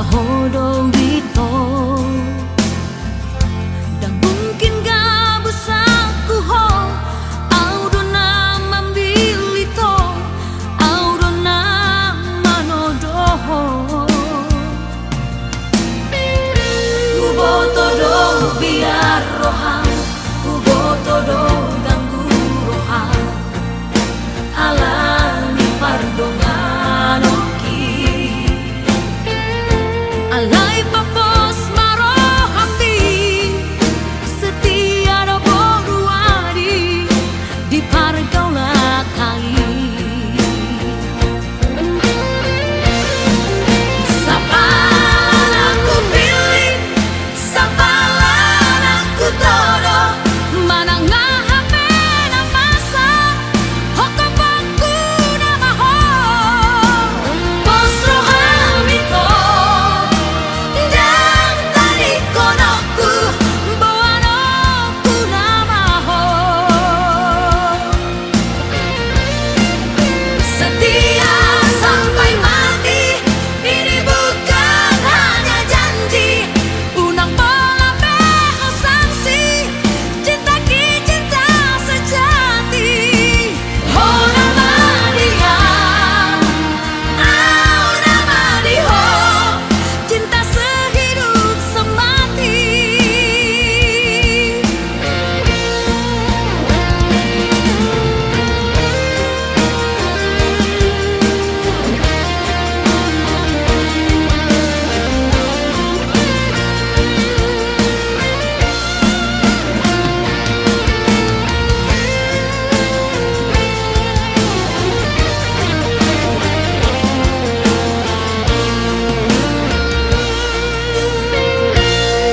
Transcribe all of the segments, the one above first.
hodo wito dan mungkin gak bisa ku ho audona mambilito audona manodoho kuboto do biar rohan kuboto do ganggu rohan alani pardongan oki alai papos maro hati setia do boruari di pargaula kai sapalan aku pilih sapalan aku todo mana ngahape na masa hokapaku na maho posro hamito dan tadi konoku bawanoku na maho setia sampai mati ini bukan hanya janji unang pola peho sanksi cinta ki cinta sejati ho nama dia au nama diho cinta sehidup semati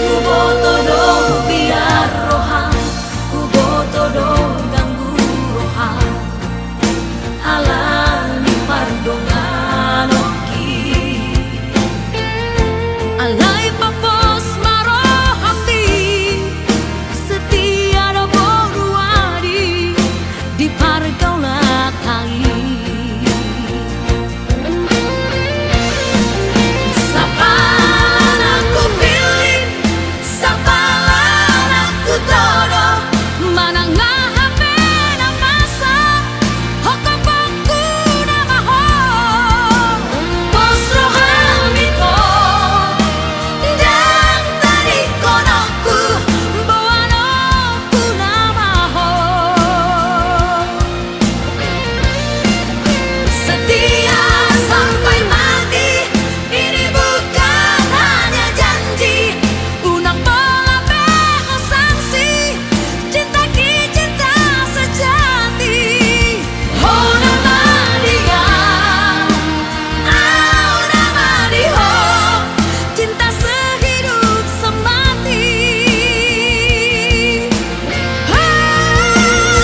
kuboto do biar rohan kuboto do ganggu rohan alani pardongan oki alai papos maro hati setia do boruari di pargaula kai sapalan aku pilih sapalan aku todo mana ngahape na masa hokapaku na maho posro hamito dan tadi konoku bawanoku na maho setia sampai mati ini bukan hanya janji unang pola peho sanksi cinta ki cinta sejati ho nama dia au nama diho cinta sehidup semati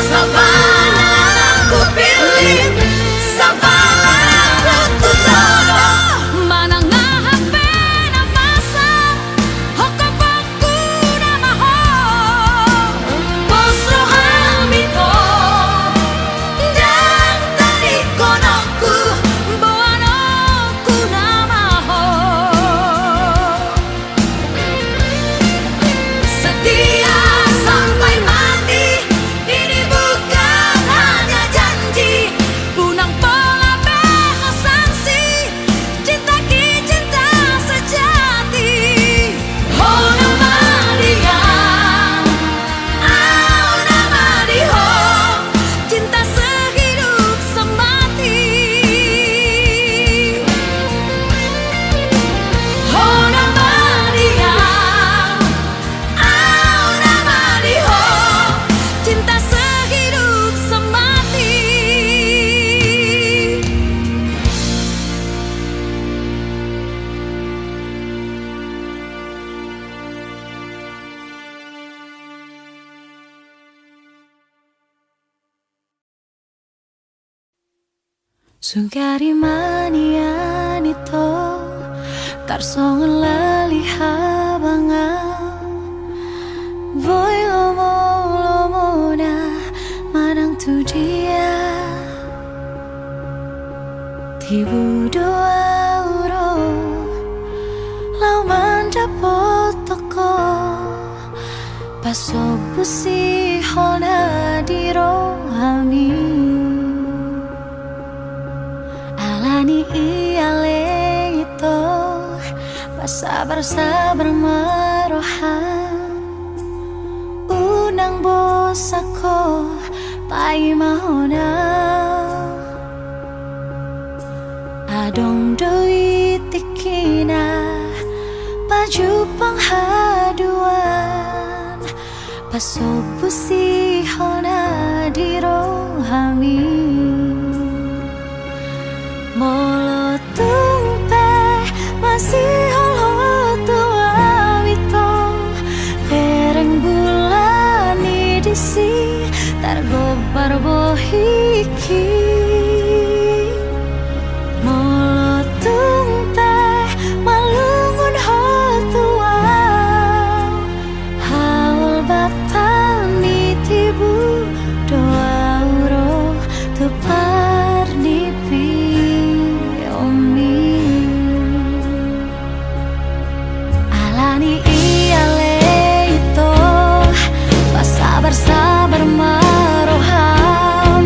sapalan aku pilih sapalan aku todo mana ngahape na masa hokapaku na maho posro hamito dan tadi konoku bawanoku na maho setia sampai mati ini bukan hanya janji unang pola peho sanksi cinta ki cinta sejati ho nama dia au nama diho cinta sehidup semati ho nama dia au nama diho cinta sehidup semati. Sugari mania nito tarsongan lali habanga voy lomo na manang tu dia tibu doa uro potoko paso busi hona di rohami alani iale itu sabar marohan unang bosako pai mahona adong doi tikina baju penghaduan paso busi hona di rohami molo tumpe masih holo tua wito lereng bulan disi targobar bohiki molo tumpe malungun hotua haul batani tibu doa uro tupar nipi omi alani iale itu sabar maroham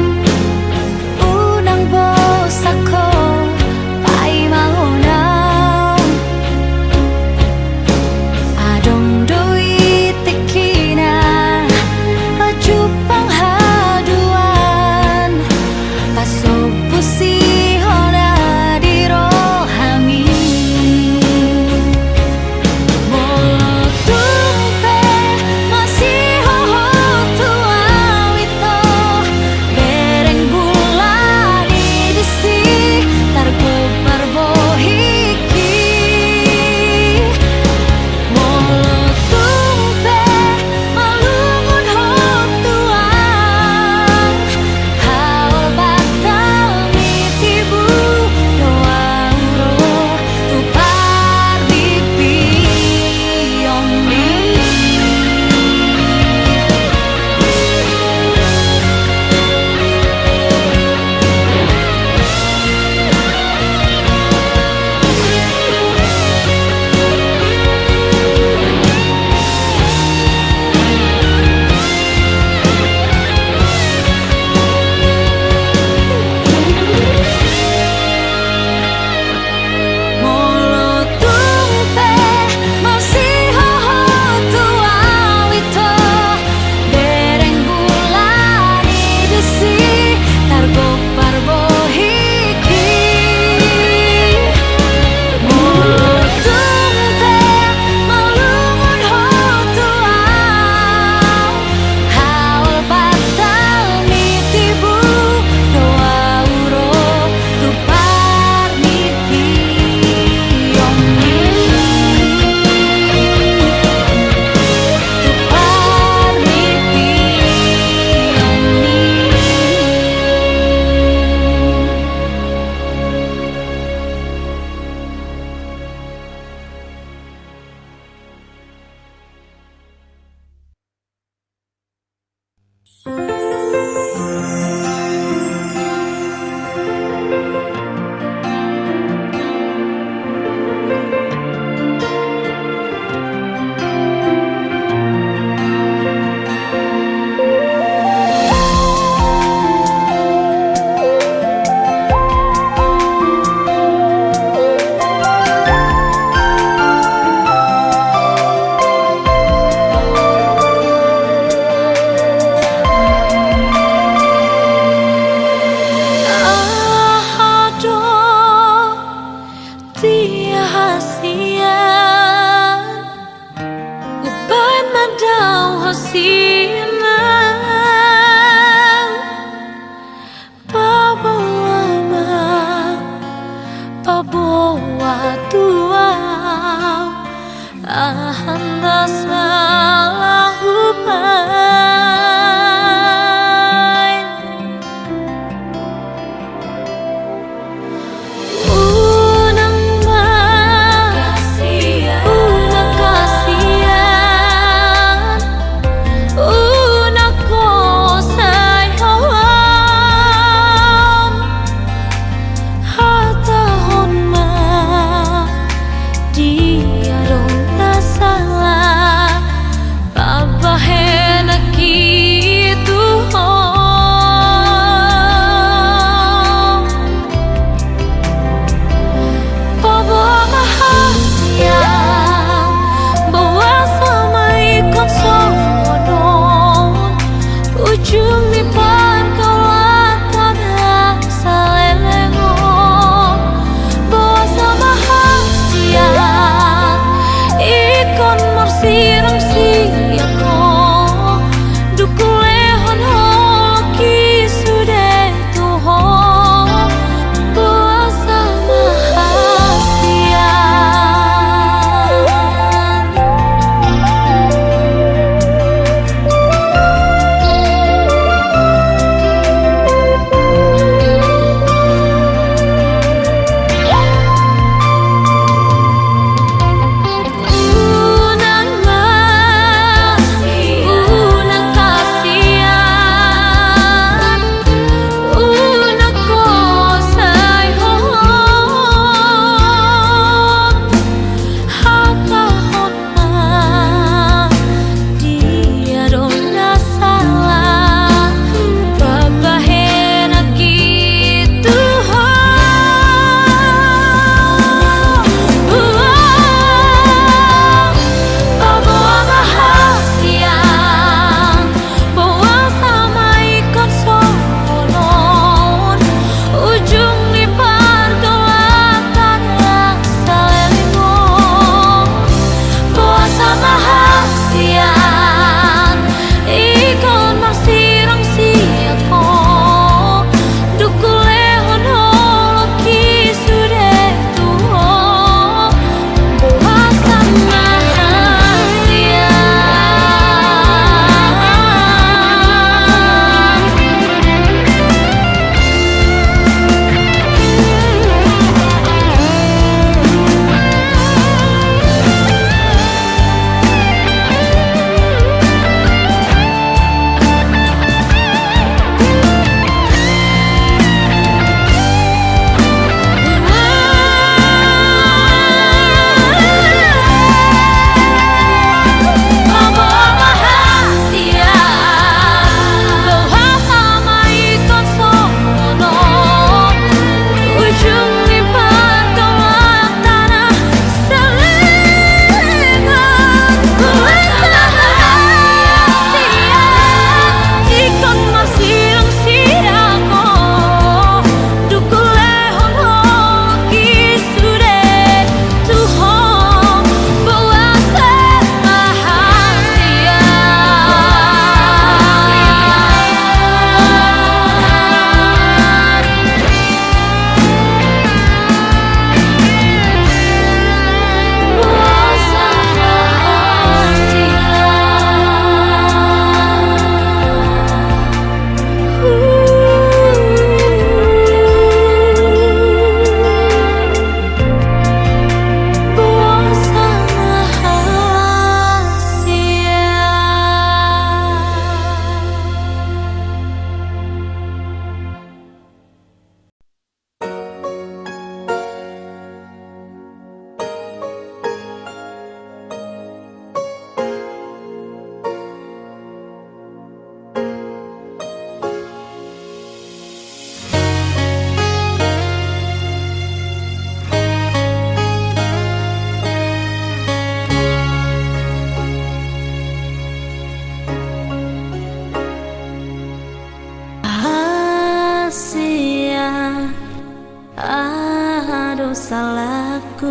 salahku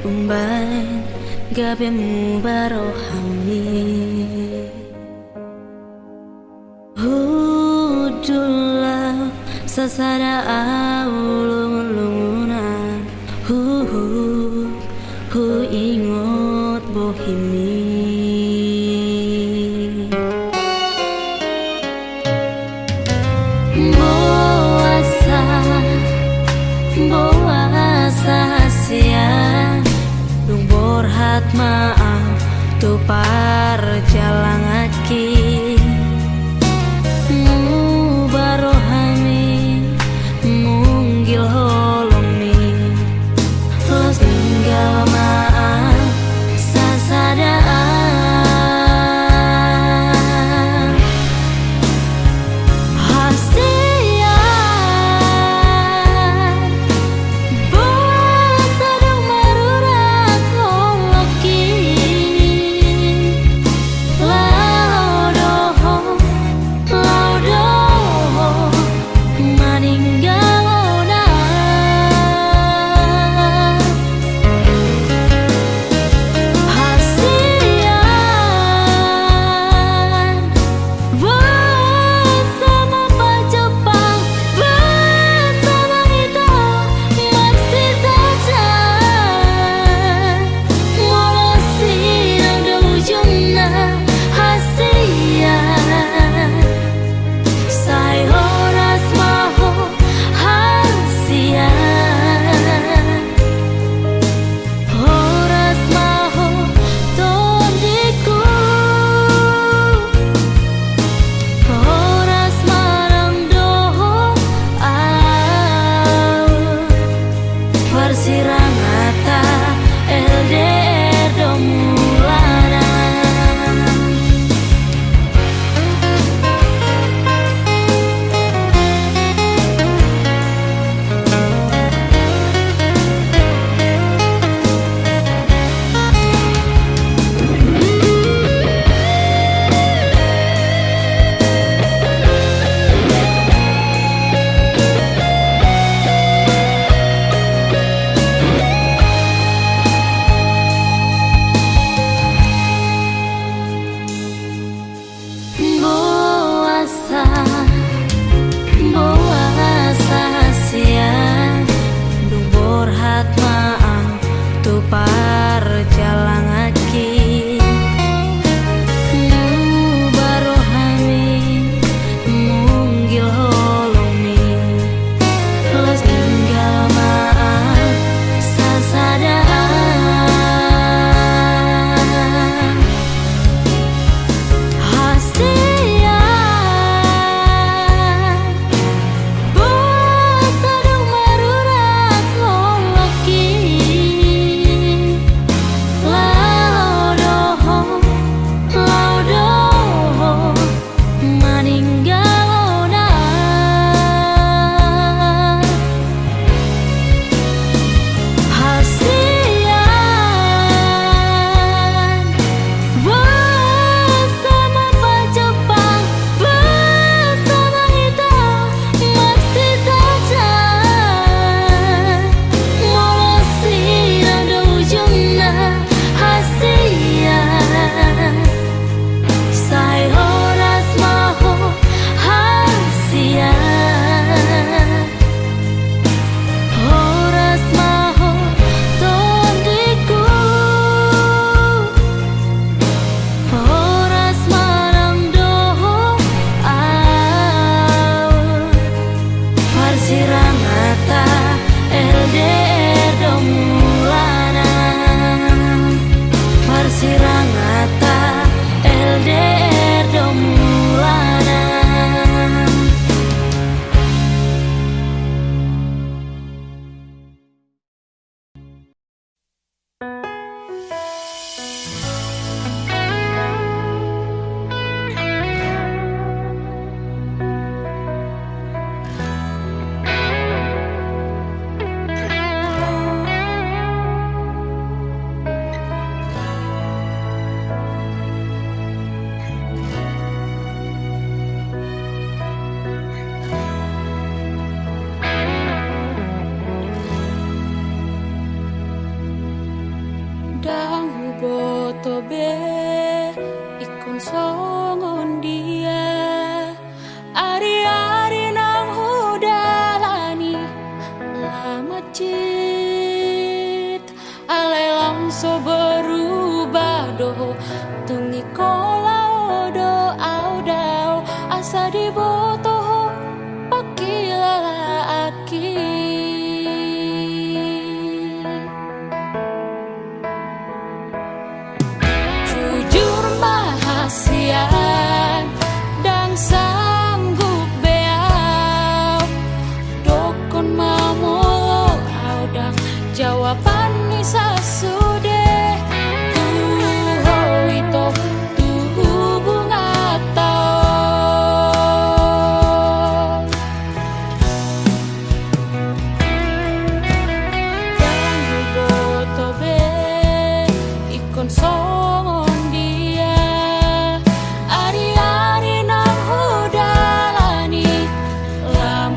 umbain gabemu barohami Hudulah sasada ulung-ulungunan Hu ingot bohimi Boasa siang Dung borhat maaf tu parjalang aki Mu barohami munggil holomi Los tinggal maaf sasadaan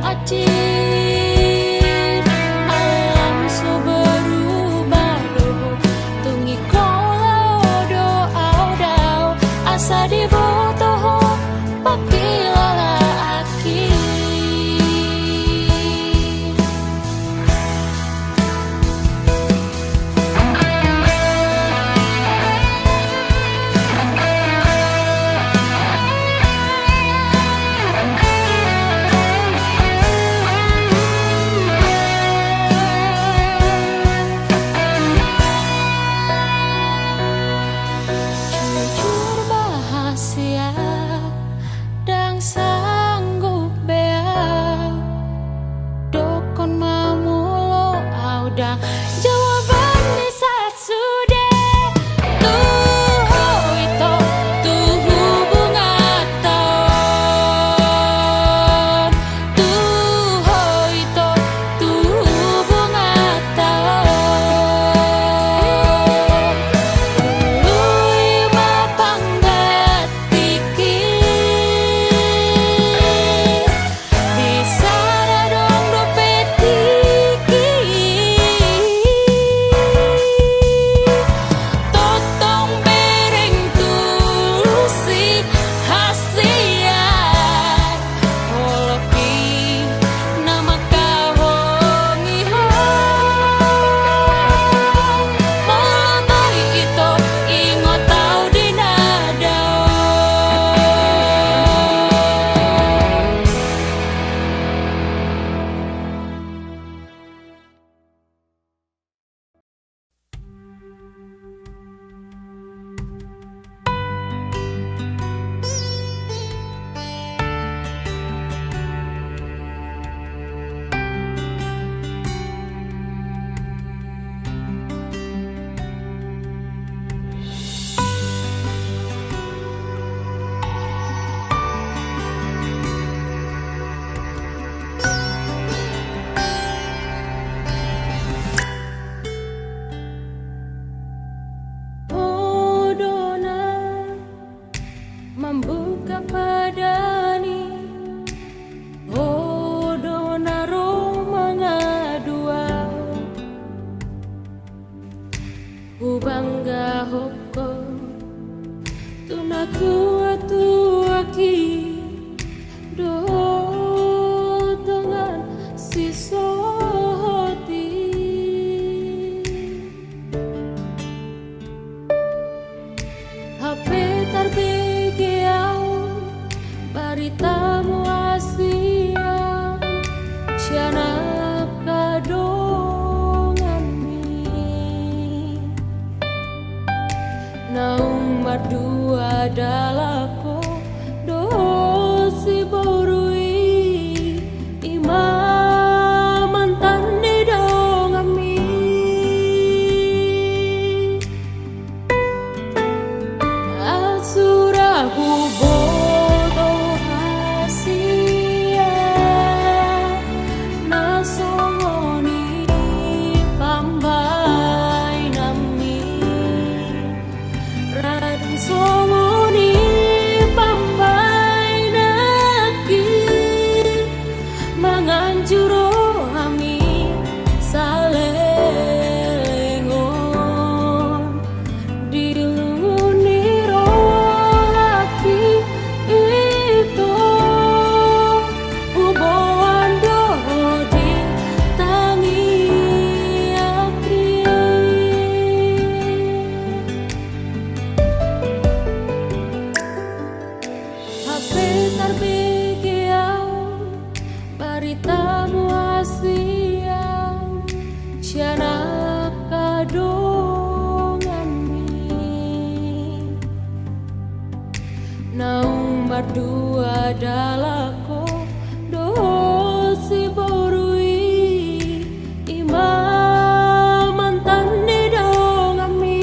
acir alam so berubah do tungi kolau do audau asa dibotoh papilala aki jujur bahasia dan sanggup bea dokon mamulo audang jawaban di saat sudah tuh itu tuh bunga tahun tuh itu tuh bunga tahun lui mapanggat pikir bisa dong dompet totong bereng tulusi hasian holoki nama kahongi malamai itu ingot tau dinadau Odona membuka padani Odona romanga dua Ubangga hoko tunatua tuaki do dengan si sohoti HP tarbegiau baritamu asia cianak kadongan mi naumar dua dalako dosi borui imam mantan di dongan mi asurahu bodoh hasia nasongoni pambai nami radang songoni pambai naki manganjuro hami salelengon diluni rohaki itu uboan dohodi tangi akri HP tarbegiau baritamu asia cianak kadongan mi naumar dua dalako dosi borui imam mantan di dongan mi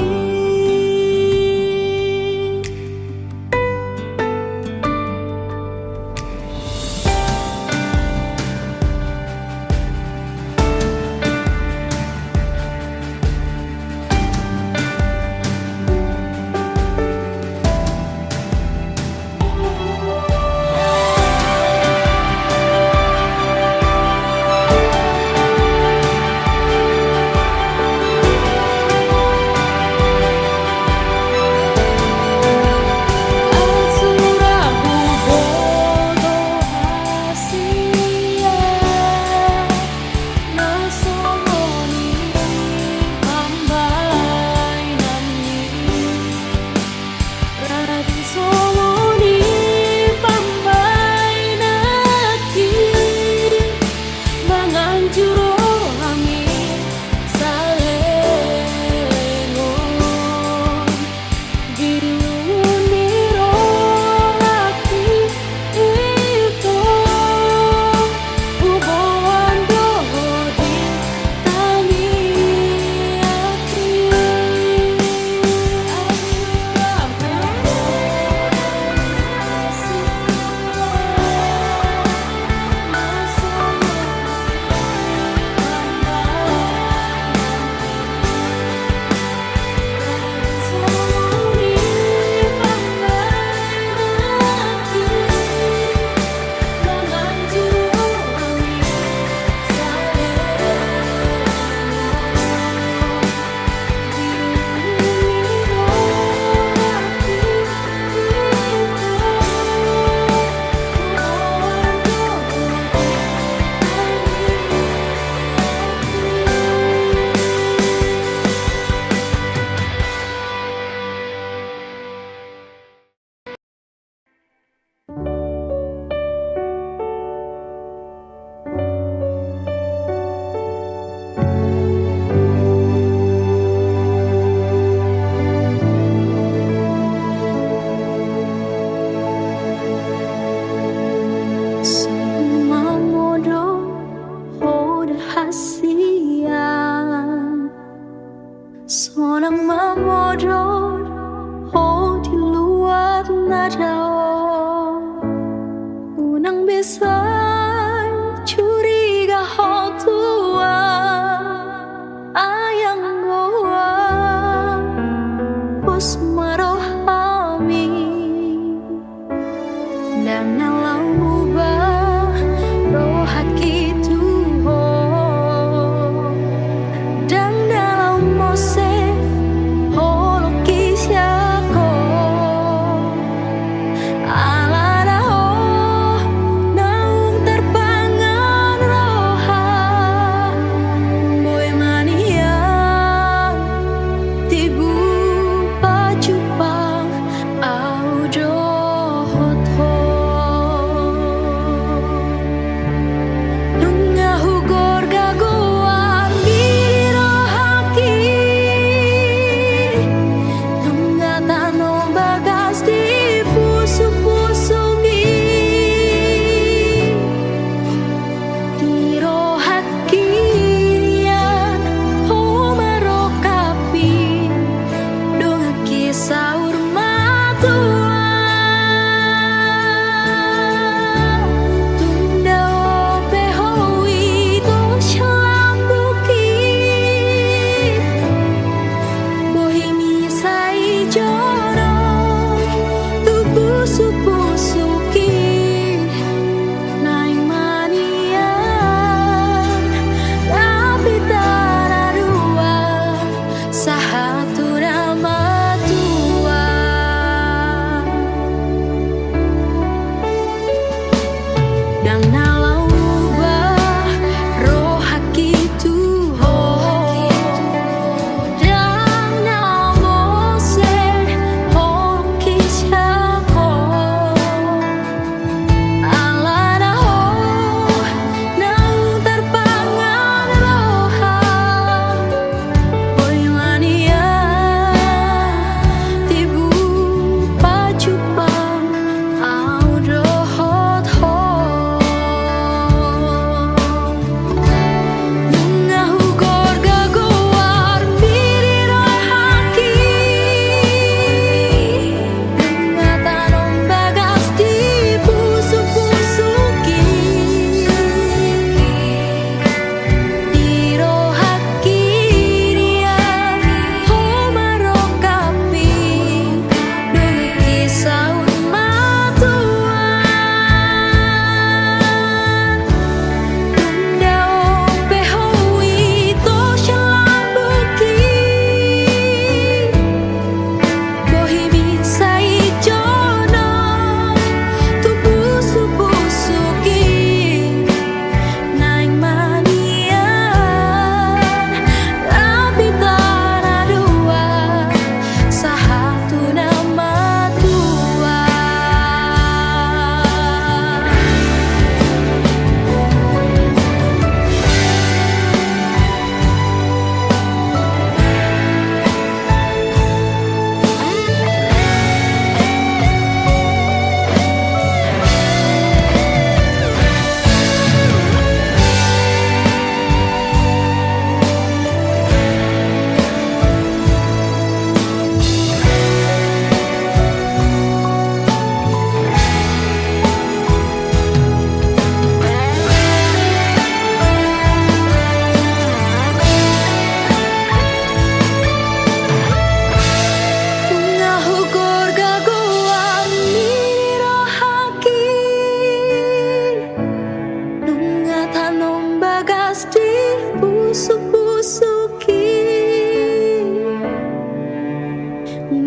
bagas di busuk-busuki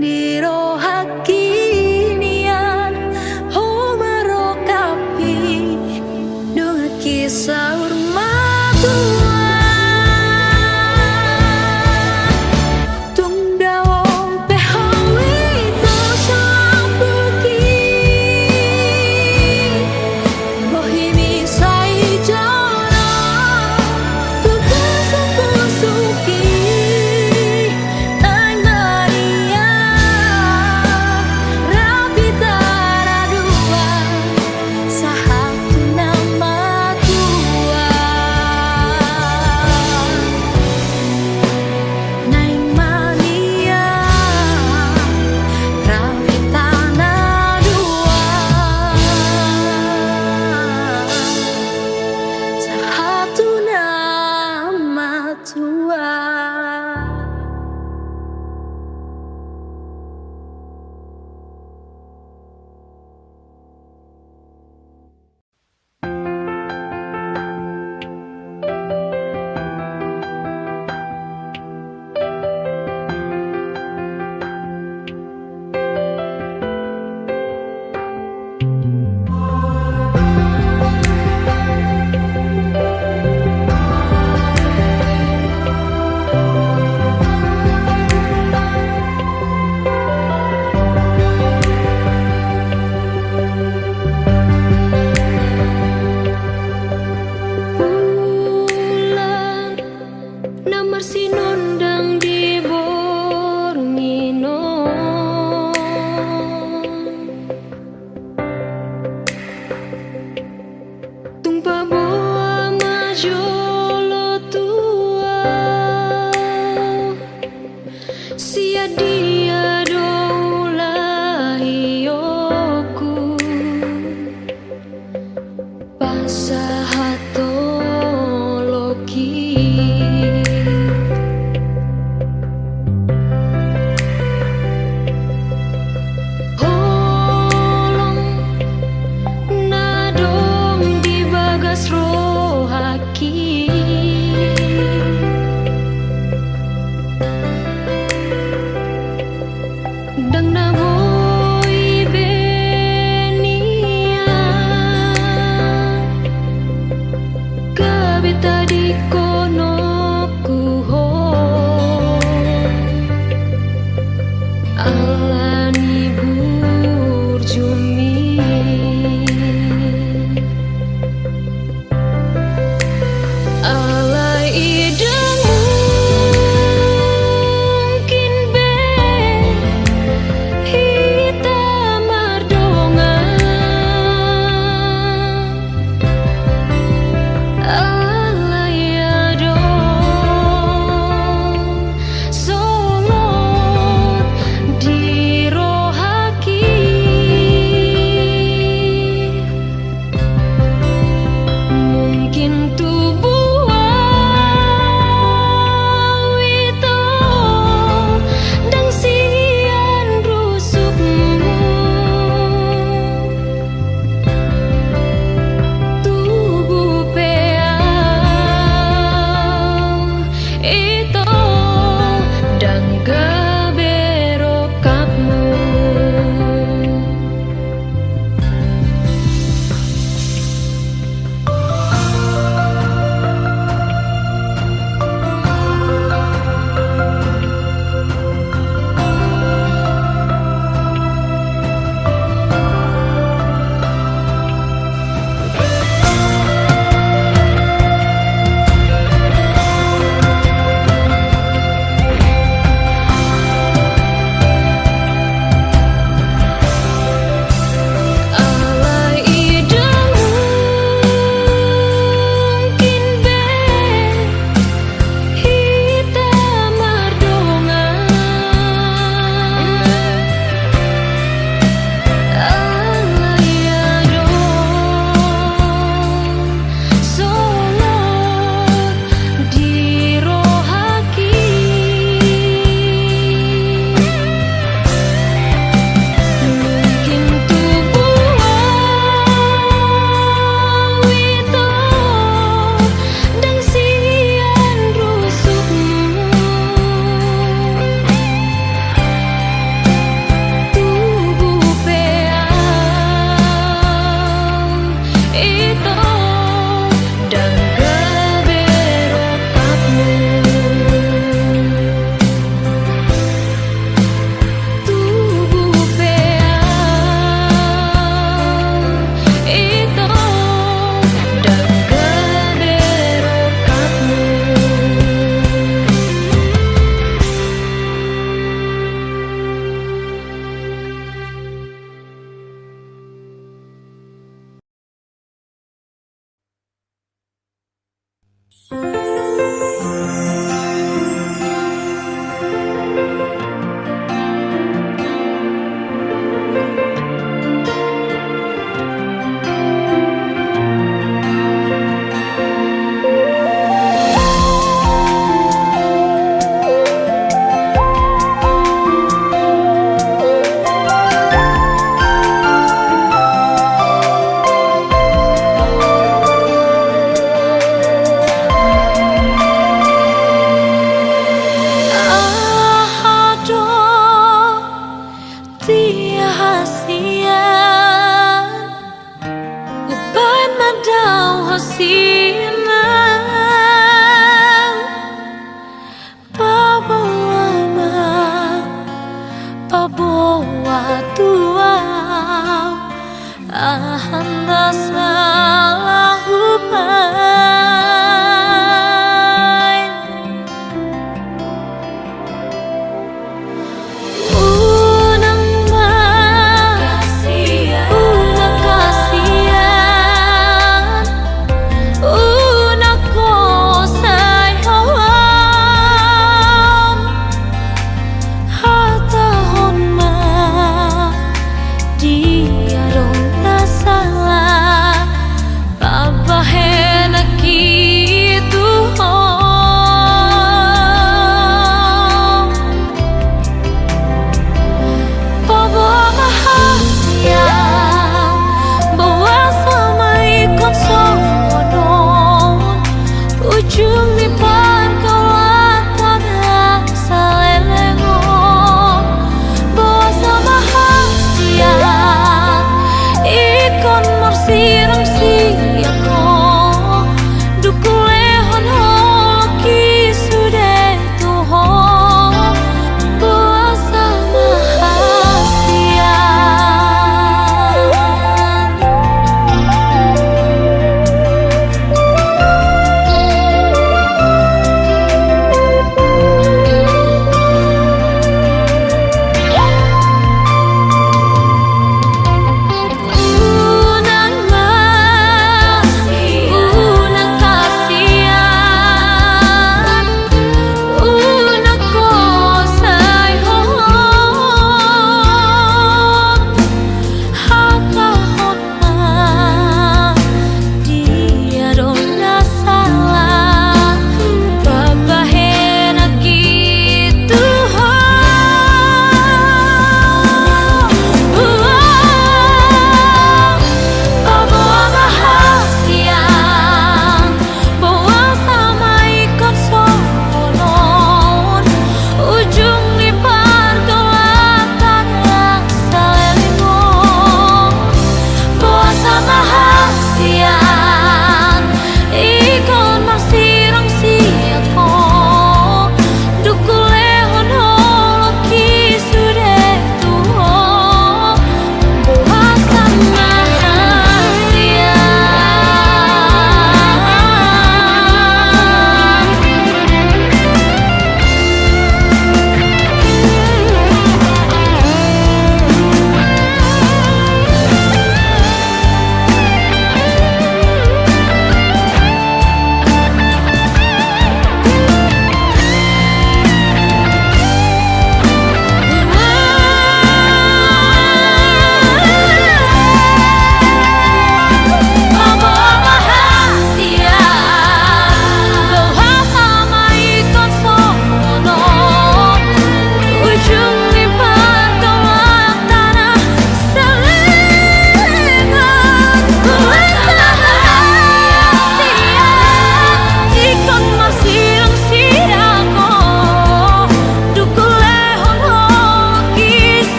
di rohaki nian homarokapi dengan kisah rumah tua tung dawong pehawi tersambuki bohimi saja dia doulahi yoku pasahatologi holong nadong di bagas rohaki dang naboi benia kabita di kono kuho alani burjumi alai idemu alaya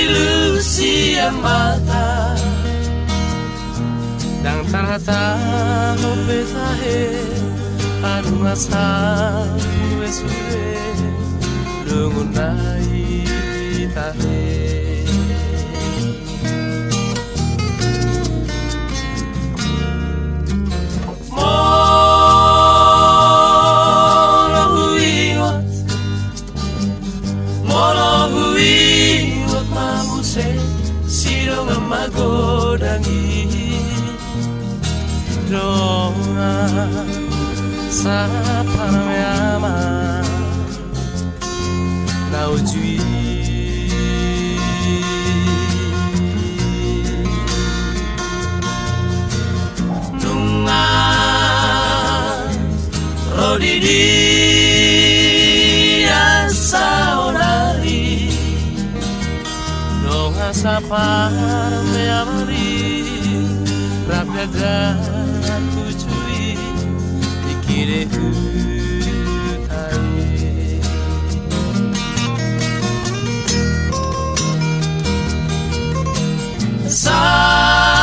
ilusian mata dan tarhata no pesahe anu ngasa suwe lungunai tahe Sirong magodangi Donga sa paramyama Naujui Nunga Rodidi Asaonari Sa parme amari Rapyada kucui Ikire hutai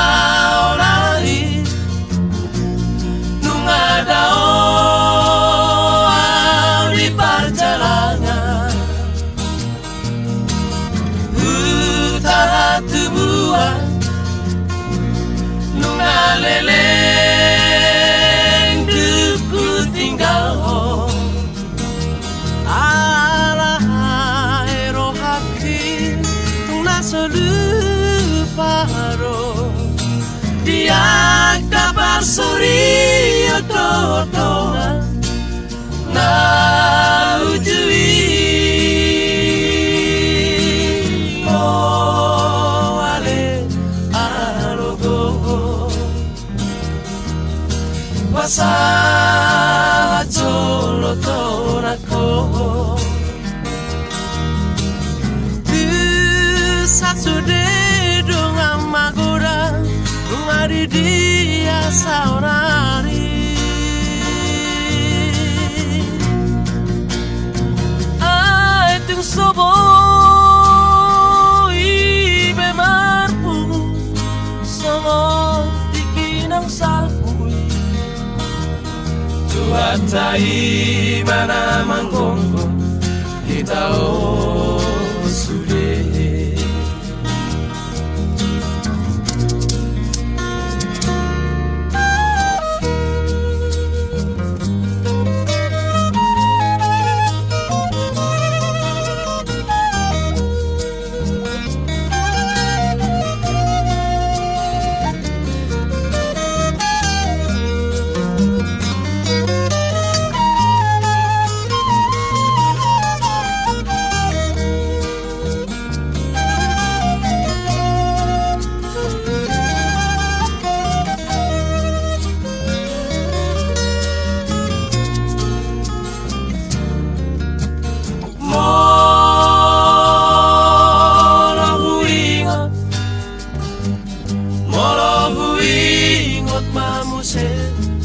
Saolari Nungadao di perjalanan Tubuhan Nungaleleng Duku tinggal ho Alahaero haki Nasoluparo Diak dapat suri Ototongan Naujui Sa jolo torako Tu satsude dong amagora ngari dia saurari Ai tung sobo ibe marpu somo dikinang salpu Tuhatai mana manggongo kita sude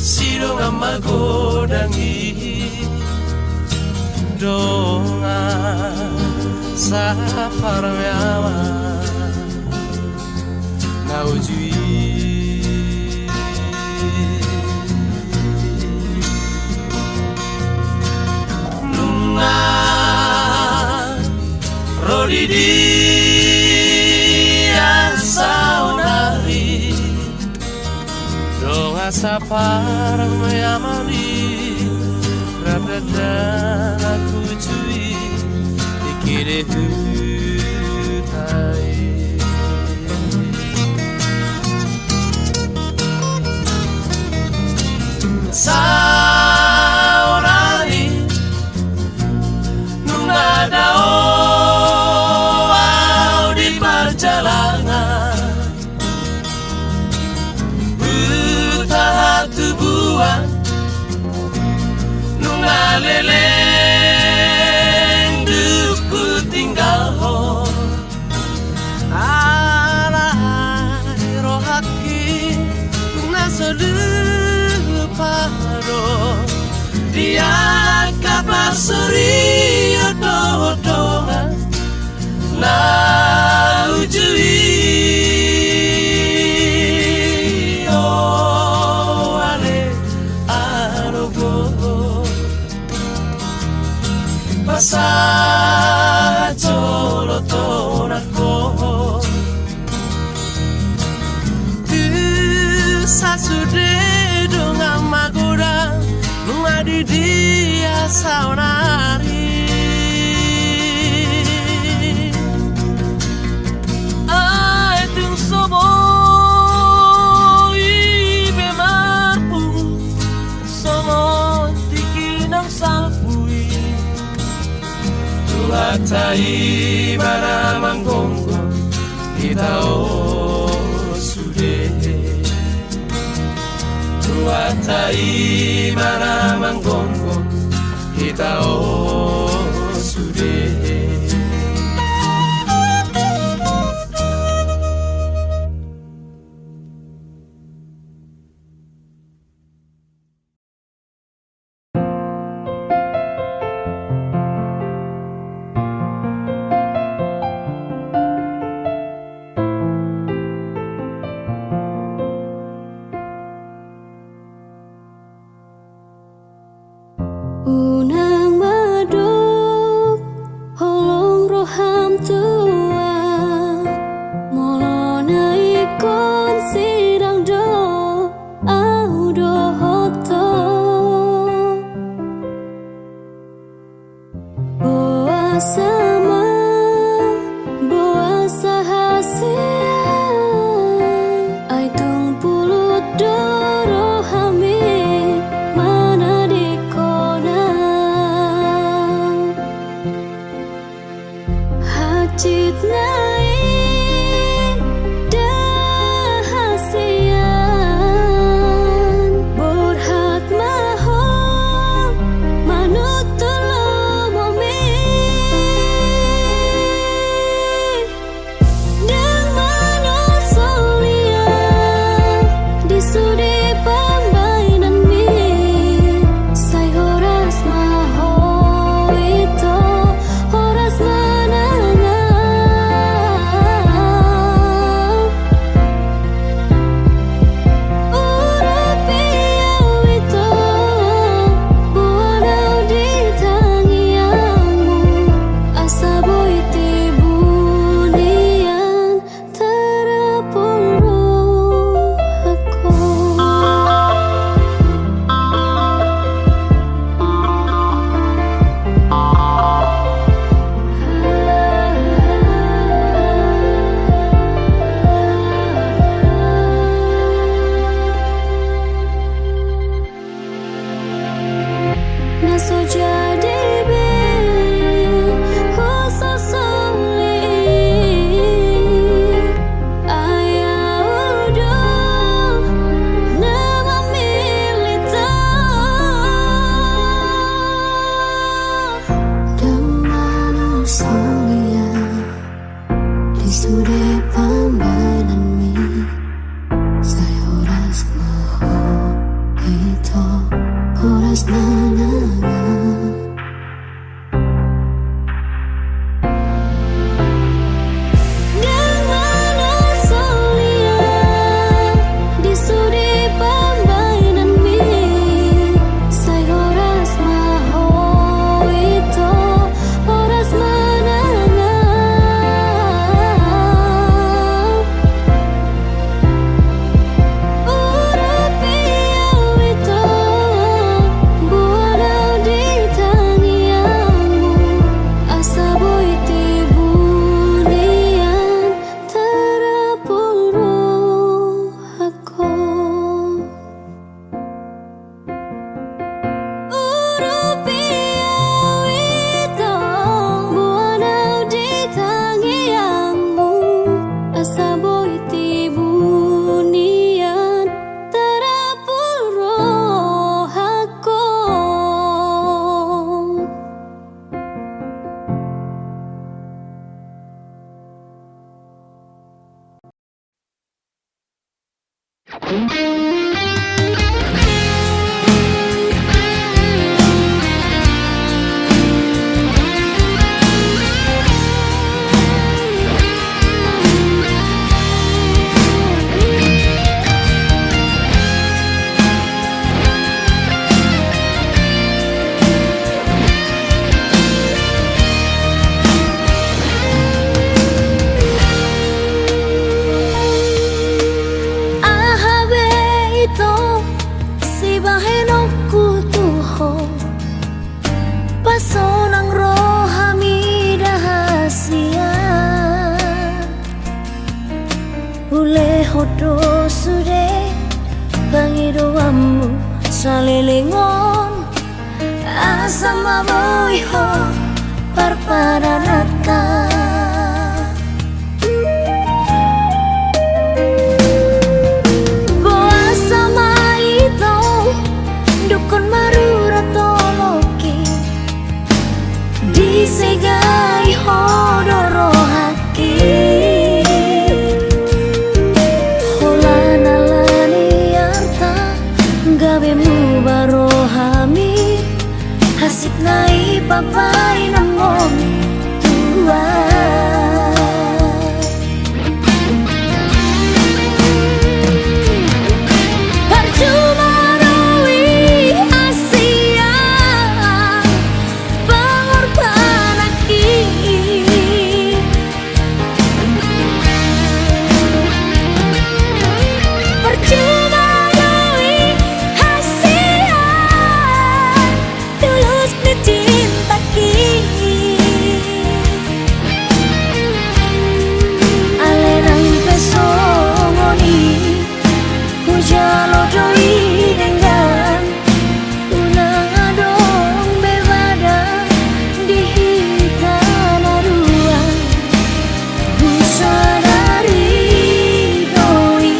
Sirong magodangi Donga sa paramyama Naujui Nunga Rodidi Asaonari Donga sa paramyamari Rapyada kucui Ikire hutai Saorari Nungadao di perjalanan Utahat tubuhan Nungaleleng Masa jolo tonako Tu sasude dengan magura Mengadi dia saunari Ai tung sobo Ibe marpu Somo tiki nang salpui Tuatai mana manggongo Kita sude Tuatai mana manggongo Kita sude Unang maduk holong roham tua molona ikon sidang do audo hoto boa sama boa sahasia ai tung pulut do rohami mana di Hajit naik dahasian Burhat mahom manut tolo momi modo sude bangidoamu salilingon asama boiho parparanaka boa sama itu dukun marura toloki disegai hodoro haki gabemu barohami hasik nai papai namong tua percuma rawi asia pengorban aki percuma jalo doi dengan unang adong bebada di tanah ruang busa dari doi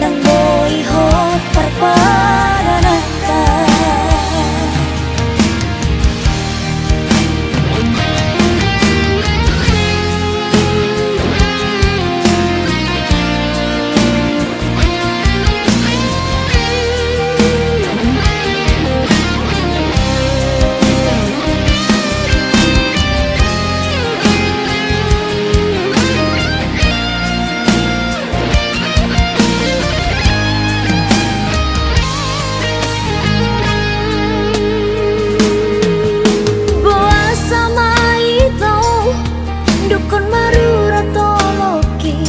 nang boi hot parparanaka dukun marura toloki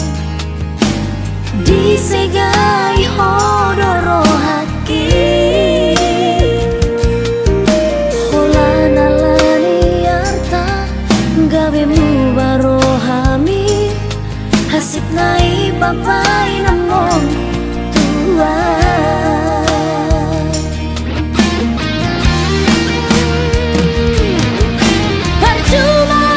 disegai hodoro haki holana lani arta gabemu barohami hasik nai papai namong tua percuma